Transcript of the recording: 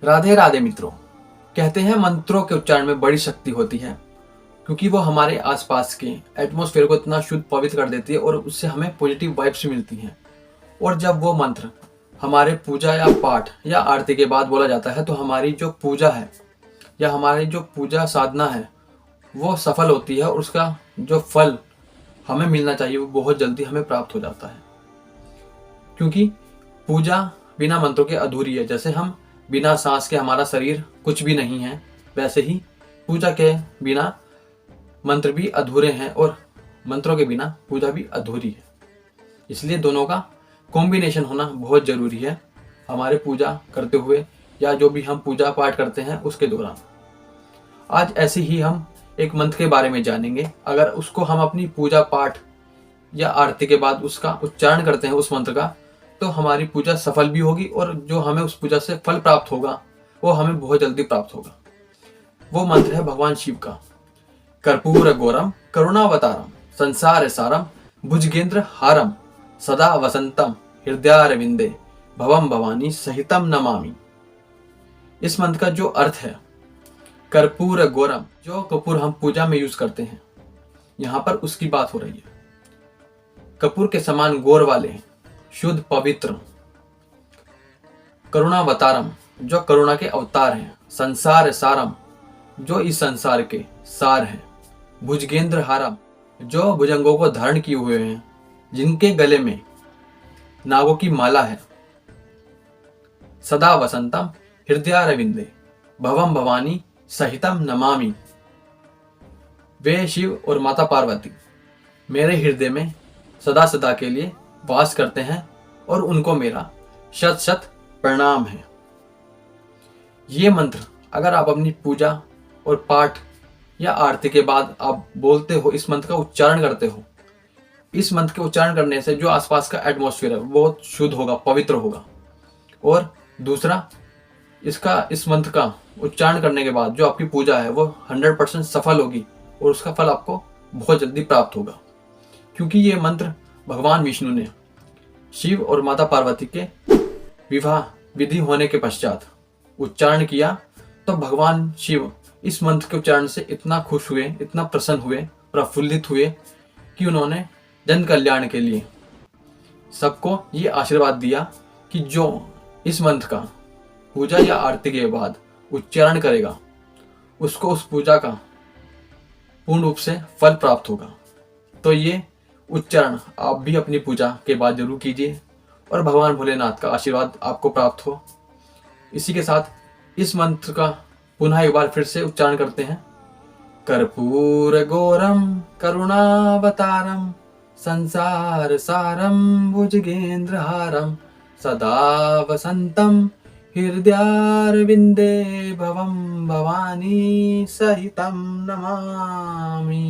राधे राधे मित्रों। कहते हैं मंत्रों के उच्चारण में बड़ी शक्ति होती है, क्योंकि वो हमारे आसपास के एटमॉस्फेयर को इतना शुद्ध पवित्र कर देती है और उससे हमें पॉजिटिव वाइब्स मिलती हैं। और जब वो मंत्र हमारे पूजा या पाठ या आरती के बाद बोला जाता है तो हमारी जो पूजा है या हमारी जो पूजा साधना है वो सफल होती है और उसका जो फल हमें मिलना चाहिए वो बहुत जल्दी हमें प्राप्त हो जाता है। क्योंकि पूजा बिना मंत्रों के अधूरी है। जैसे हम बिना सांस के हमारा शरीर कुछ भी नहीं है, वैसे ही पूजा के बिना मंत्र भी अधूरे हैं और मंत्रों के बिना पूजा भी अधूरी है। इसलिए दोनों का कॉम्बिनेशन होना बहुत ज़रूरी है हमारे पूजा करते हुए या जो भी हम पूजा पाठ करते हैं उसके दौरान। आज ऐसे ही हम एक मंत्र के बारे में जानेंगे। अगर उसको हम अपनी पूजा पाठ या आरती के बाद उसका उच्चारण करते हैं उस मंत्र का, तो हमारी पूजा सफल भी होगी और जो हमें उस पूजा से फल प्राप्त होगा वो हमें बहुत जल्दी प्राप्त होगा। वो मंत्र है भगवान शिव का। कर्पूर गौरम करुणावतारम संसार सारम भुजगेंद्र हारम सदा वसंतम हृदयारविंदे भवम भवानी सहितम नमामि। इस मंत्र का जो अर्थ है, कर्पूर गौरम, जो कपूर हम पूजा में यूज करते हैं, यहाँ पर उसकी बात हो रही है। कपूर के समान गौर वाले, शुद्ध पवित्र। करुणावतारम, जो करुणा के अवतार हैं। संसार सारम, जो इस संसार के सार हैं। भुजगेंद्र हारम, जो भुजंगों को धारण किए हुए हैं, जिनके गले में नागों की माला है। सदा वसंतम हृदयारविंदे भवम भवानी सहितम नमामि। वे शिव और माता पार्वती मेरे हृदय में सदा सदा के लिए वास करते हैं और उनको मेरा शत शत प्रणाम है। ये मंत्र अगर आप अपनी पूजा और पाठ या आरती के बाद आप बोलते हो, इस मंत्र का उच्चारण करते हो, इस मंत्र के उच्चारण करने से जो आसपास का एटमॉस्फेयर है वो शुद्ध होगा, पवित्र होगा। और दूसरा, इस मंत्र का उच्चारण करने के बाद जो आपकी पूजा है वो 100% सफल होगी और उसका फल आपको बहुत जल्दी प्राप्त होगा। क्योंकि ये मंत्र भगवान विष्णु ने शिव और माता पार्वती के विवाह विधि होने के पश्चात उच्चारण किया, तो भगवान शिव इस मंत्र के उच्चारण से इतना खुश हुए, इतना प्रसन्न हुए, प्रफुल्लित हुए कि उन्होंने जन कल्याण के लिए सबको ये आशीर्वाद दिया कि जो इस मंत्र का पूजा या आरती के बाद उच्चारण करेगा उसको उस पूजा का पूर्ण रूप से फल प्राप्त होगा। तो ये उच्चारण आप भी अपनी पूजा के बाद जरूर कीजिए और भगवान भोलेनाथ का आशीर्वाद आपको प्राप्त हो। इसी के साथ इस मंत्र का पुनः एक बार फिर से उच्चारण करते हैं। कर्पूर गौरम करुणावतारम संसार सारम भुजगेंद्र हारम सदा वसंतम हृदयारविंदे भवम भवानी सहितम नमामि।